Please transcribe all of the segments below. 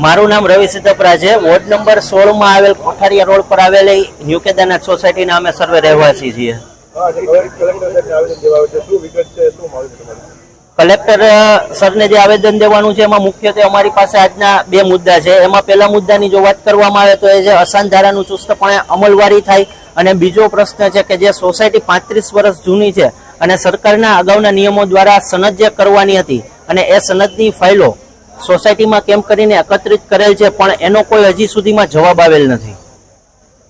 મારું નામ રવિ સિદ્ધપરા છે। વોર્ડ નંબર 16 માં આવેલ કોઠારિયા રોડ પર આવેલી ન્યૂ કેદારનાથ સોસાયટીના અમે સર્વે રહેવાસી છીએ। કલેક્ટર સરને જે આવેદન દેવાનું છે એમાં મુખ્યત્વે અમારી પાસે આજના બે મુદ્દા છે। એમાં પહેલા મુદ્દાની જો વાત કરવામાં આવે તો એ જે અસાન ધારાનું ચુસ્તપણે અમલવારી થાય, અને બીજો પ્રશ્ન છે કે જે સોસાયટી 35 વર્ષ જૂની છે અને સરકારના અગાઉના નિયમો દ્વારા સનદ જે કરવાની હતી અને એ સનદની ફાઇલો સોસાયટીમાં કેમ કરીને એકત્રિત કરેલ છે, પણ એનો કોઈ હજી સુધીમાં જવાબ આવેલ નથી।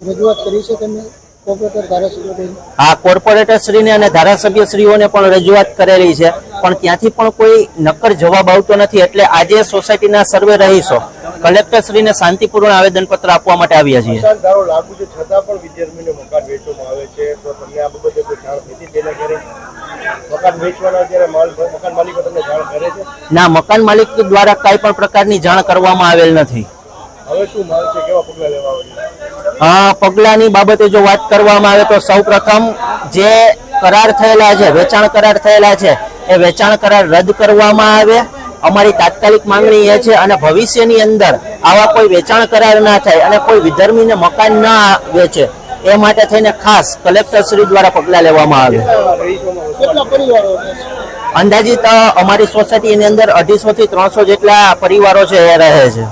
રજૂઆત કરી છે તમે કોર્પોરેટર ધારાસભ્ય? હા, કોર્પોરેટર શ્રીને અને ધારાસભ્ય શ્રીઓને પણ રજૂઆત કરેલી છે, પણ ત્યાંથી પણ કોઈ નક્કર જવાબ આવતો નથી। એટલે આજે સોસાયટીના સર્વે રહીશો કલેક્ટર શ્રીને શાંતિપૂર્ણ આવેદનપત્ર આપવા માટે આવ્યા છીએ। લાગુ છે છતાં પણ વિદ્યાર્થીઓને મકાન વેચવામાં આવે છે, તો તમને આ બાબતે કોઈ જાણ થઈ હતી? તેના ઘરે મકાન વેચવાના જ્યારે મકાન માલિકો તમને જાણ કરે છે? ના, મકાન માલિક દ્વારા કઈ પણ પ્રકારની જાણ કરવામાં આવેલ નથી। હવે શું માંગ છે, કેવા પગલા લેવા આવે? પગલાની બાબતે જો વાત કરવામાં આવે તો સૌપ્રથમ જે કરાર થયેલા છે, વેચાણ કરાર થયેલા છે, એ વેચાણ કરાર રદ કરવામાં આવે। અમારી તાત્કાલિક માંગણી એ છે, અને ભવિષ્યની અંદર આવા કોઈ વેચાણ કરાર ના થાય અને કોઈ વિધર્મીને મકાન ના વેચે એ માટે થઈને ખાસ કલેક્ટર શ્રી દ્વારા પગલા લેવામાં આવે। અંદાજિત અમારી સોસાયટીની અંદર 250 થી 300 જેટલા પરિવારો છે એ રહે છે।